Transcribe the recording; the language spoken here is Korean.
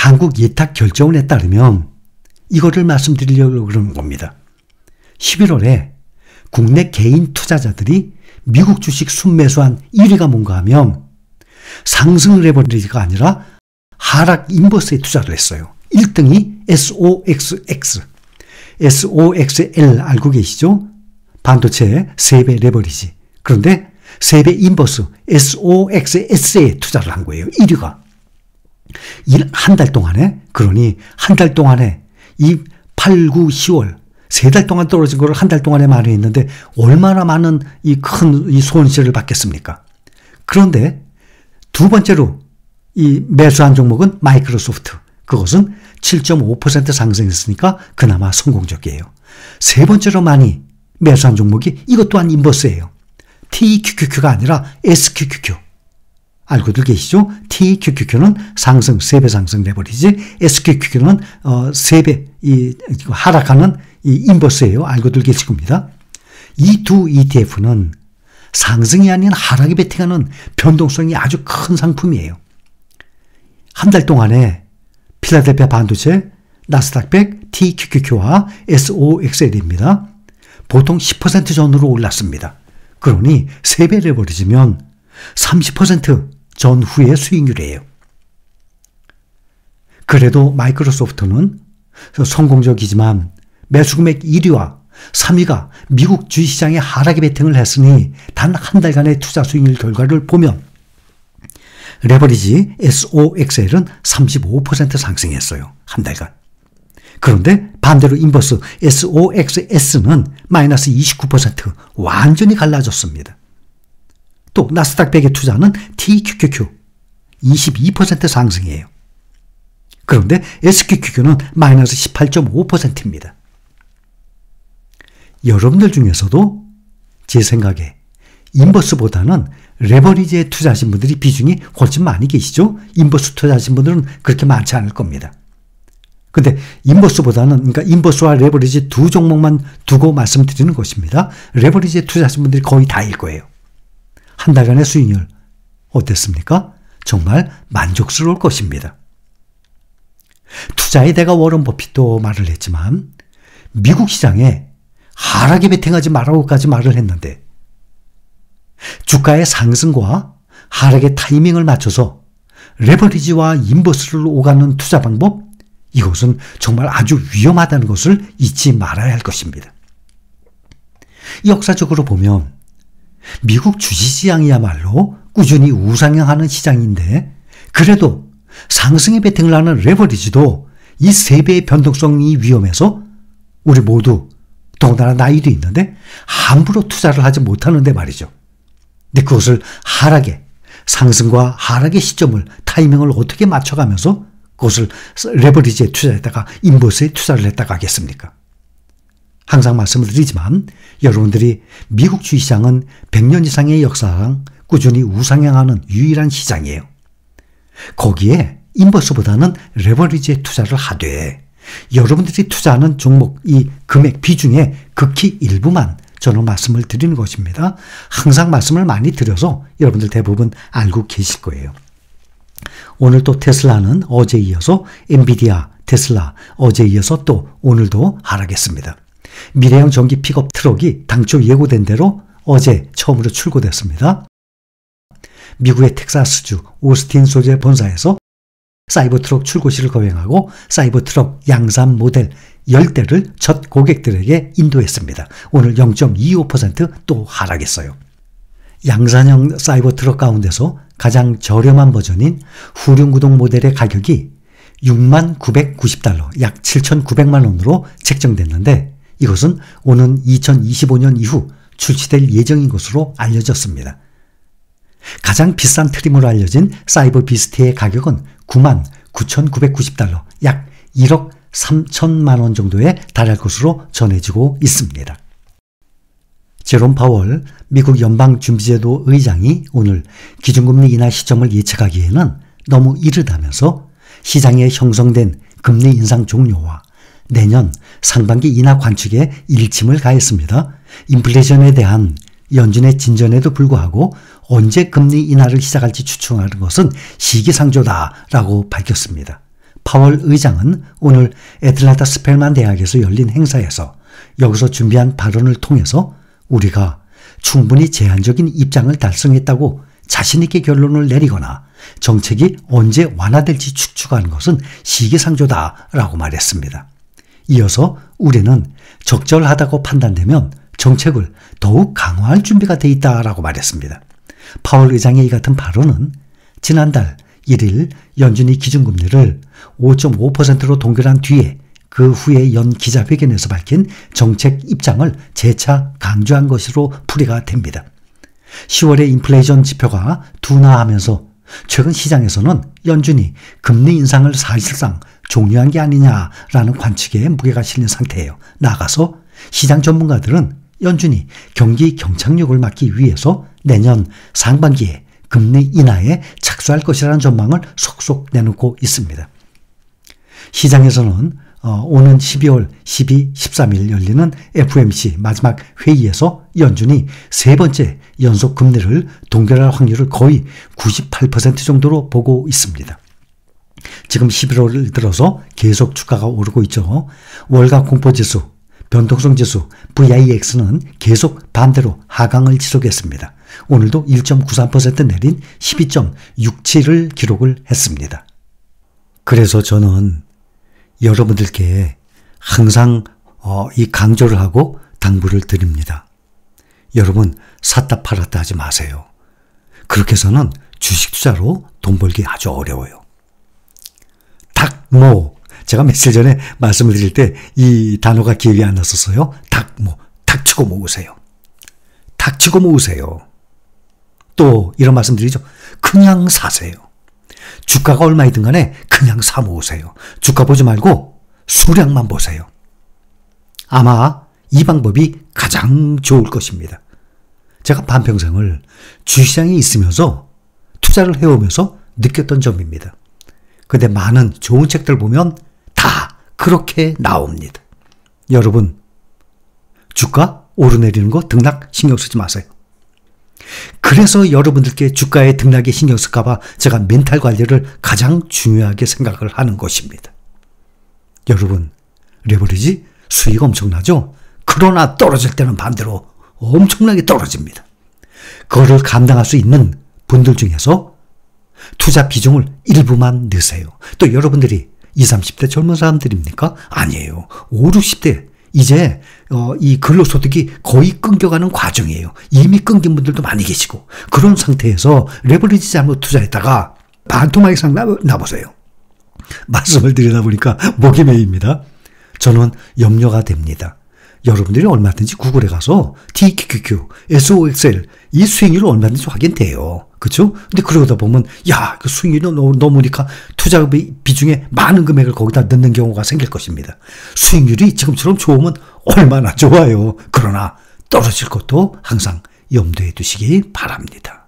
한국예탁결제원에 따르면 이거를 말씀드리려고 그러는 겁니다. 11월에 국내 개인 투자자들이 미국 주식 순매수한 1위가 뭔가 하면 상승 레버리지가 아니라 하락 인버스에 투자를 했어요. 1등이 SOXX, SOXL 알고 계시죠? 반도체 3배 레버리지. 그런데 3배 인버스 SOXS에 투자를 한 거예요. 1위가. 한 달 동안에, 그러니 한 달 동안에 이 8, 9, 10월 3달 동안 떨어진 거를 한 달 동안에 많이 했는데 얼마나 많은 이 큰 이 손실을 받겠습니까? 그런데 두 번째로 이 매수한 종목은 마이크로소프트. 그것은 7.5% 상승했으니까 그나마 성공적이에요. 세 번째로 많이 매수한 종목이 이것 또한 인버스예요. TQQQ가 아니라 SQQQ. 알고들 계시죠? TQQQ는 상승, 3배 상승 레버리지, SQQQ는 3배 하락하는 이 인버스예요. 알고들 계실 겁니다. 이 두 ETF는 상승이 아닌 하락에 베팅하는 변동성이 아주 큰 상품이에요. 한 달 동안에 필라델피아 반도체, 나스닥 100, TQQQ와 SOXL입니다. 보통 10% 전후로 올랐습니다. 그러니 3배 레버리지면 30% 전후의 수익률이에요. 그래도 마이크로소프트는 성공적이지만 매수금액 1위와 3위가 미국 주식시장의 하락에 베팅을 했으니 단 한 달간의 투자 수익률 결과를 보면 레버리지 SOXL은 35% 상승했어요. 한 달간. 그런데 반대로 인버스 SOXS는 마이너스 29% 완전히 갈라졌습니다. 또 나스닥 100에 투자하는 TQQQ 22% 상승이에요. 그런데 SQQQ는 마이너스 18.5%입니다. 여러분들 중에서도 제 생각에 인버스보다는 레버리지에 투자하신 분들이 비중이 훨씬 많이 계시죠? 인버스 투자하신 분들은 그렇게 많지 않을 겁니다. 근데 인버스보다는, 그러니까 인버스와 레버리지 두 종목만 두고 말씀드리는 것입니다. 레버리지에 투자하신 분들이 거의 다일 거예요. 한 달간의 수익률 어땠습니까? 정말 만족스러울 것입니다. 투자의 대가 워런 버핏도 말을 했지만 미국 시장에 하락에 베팅하지 말라고까지 말을 했는데 주가의 상승과 하락의 타이밍을 맞춰서 레버리지와 인버스를 오가는 투자 방법, 이것은 정말 아주 위험하다는 것을 잊지 말아야 할 것입니다. 역사적으로 보면 미국 주식시장이야말로 꾸준히 우상향하는 시장인데 그래도 상승에 베팅을 하는 레버리지도 이 3배의 변동성이 위험해서 우리 모두 더군다나 나이도 있는데 함부로 투자를 하지 못하는데 말이죠. 근데 그것을 하락에, 상승과 하락의 시점을, 타이밍을 어떻게 맞춰가면서 그것을 레버리지에 투자했다가 인버스에 투자를 했다가 하겠습니까? 항상 말씀을 드리지만 여러분들이 미국 주식시장은 100년 이상의 역사상 꾸준히 우상향하는 유일한 시장이에요. 거기에 인버스보다는 레버리지에 투자를 하되 여러분들이 투자하는 종목 이 금액 비중의 극히 일부만 저는 말씀을 드리는 것입니다. 항상 말씀을 많이 드려서 여러분들 대부분 알고 계실 거예요. 오늘 또 테슬라는 어제 이어서 엔비디아, 테슬라 어제 이어서 또 오늘도 하락했습니다. 미래형 전기 픽업 트럭이 당초 예고된 대로 어제 처음으로 출고됐습니다. 미국의 텍사스주 오스틴 소재 본사에서 사이버트럭 출고시를 거행하고 사이버트럭 양산 모델 10대를 첫 고객들에게 인도했습니다. 오늘 0.25% 또 하락했어요. 양산형 사이버트럭 가운데서 가장 저렴한 버전인 후륜구동 모델의 가격이 6990달러, 약 7900만 원으로 책정됐는데 이것은 오는 2025년 이후 출시될 예정인 것으로 알려졌습니다. 가장 비싼 트림으로 알려진 사이버 비스트의 가격은 99,990달러, 약 1억 3천만 원 정도에 달할 것으로 전해지고 있습니다. 제롬 파월 미국 연방준비제도 의장이 오늘 기준금리 인하 시점을 예측하기에는 너무 이르다면서 시장에 형성된 금리 인상 종료와 내년 상반기 인하 관측에 일침을 가했습니다. 인플레이션에 대한 연준의 진전에도 불구하고 언제 금리 인하를 시작할지 추측하는 것은 시기상조다라고 밝혔습니다. 파월 의장은 오늘 애틀랜타 스펠만 대학에서 열린 행사에서 여기서 준비한 발언을 통해서 우리가 충분히 제한적인 입장을 달성했다고 자신있게 결론을 내리거나 정책이 언제 완화될지 축축하는 것은 시기상조다라고 말했습니다. 이어서 우리는 적절하다고 판단되면 정책을 더욱 강화할 준비가 돼 있다라고 말했습니다. 파월 의장의 이 같은 발언은 지난달 1일 연준이 기준금리를 5.5%로 동결한 뒤에 그 후에 연 기자회견에서 밝힌 정책 입장을 재차 강조한 것으로 풀이가 됩니다. 10월에 인플레이션 지표가 둔화하면서 최근 시장에서는 연준이 금리 인상을 사실상 종료한 게 아니냐라는 관측에 무게가 실린 상태예요. 나아가서 시장 전문가들은 연준이 경기 경착륙을 막기 위해서 내년 상반기에 금리 인하에 착수할 것이라는 전망을 속속 내놓고 있습니다. 시장에서는 오는 12월 12, 13일 열리는 FOMC 마지막 회의에서 연준이 세 번째 연속 금리를 동결할 확률을 거의 98% 정도로 보고 있습니다. 지금 11월을 들어서 계속 주가가 오르고 있죠. 월가 공포지수, 변동성지수 VIX는 계속 반대로 하강을 지속했습니다. 오늘도 1.93% 내린 12.67을 기록을 했습니다. 그래서 저는 여러분들께 항상 이 강조를 하고 당부를 드립니다. 여러분 샀다 팔았다 하지 마세요. 그렇게 해서는 주식 투자로 돈 벌기 아주 어려워요. 닭모, 제가 며칠 전에 말씀을 드릴 때 이 단어가 기억이 안 났었어요. 닭모, 닥치고 모으세요. 닥치고 모으세요. 또 이런 말씀 드리죠. 그냥 사세요. 주가가 얼마이든 간에 그냥 사 모으세요. 주가 보지 말고 수량만 보세요. 아마 이 방법이 가장 좋을 것입니다. 제가 반평생을 주시장에 있으면서 투자를 해오면서 느꼈던 점입니다. 근데 많은 좋은 책들 보면 다 그렇게 나옵니다. 여러분, 주가 오르내리는 거 등락 신경 쓰지 마세요. 그래서 여러분들께 주가의 등락에 신경 쓸까봐 제가 멘탈 관리를 가장 중요하게 생각을 하는 것입니다. 여러분, 레버리지 수익 엄청나죠? 그러나 떨어질 때는 반대로 엄청나게 떨어집니다. 그거를 감당할 수 있는 분들 중에서 투자 비중을 일부만 넣으세요. 또 여러분들이 20, 30대 젊은 사람들입니까? 아니에요. 5, 60대 이제 이 근로소득이 거의 끊겨가는 과정이에요. 이미 끊긴 분들도 많이 계시고 그런 상태에서 레버리지 잘못 투자했다가 반토막 이상 나보세요. 말씀을 드리다 보니까 목이 메입니다. 저는 염려가 됩니다. 여러분들이 얼마든지 구글에 가서 TQQQ, SOXL 이 수익률을 얼마든지 확인돼요. 그렇죠? 근데 그러다 보면 야, 그 수익률이 넘으니까 투자 비중에 많은 금액을 거기다 넣는 경우가 생길 것입니다. 수익률이 지금처럼 좋으면 얼마나 좋아요. 그러나 떨어질 것도 항상 염두에 두시기 바랍니다.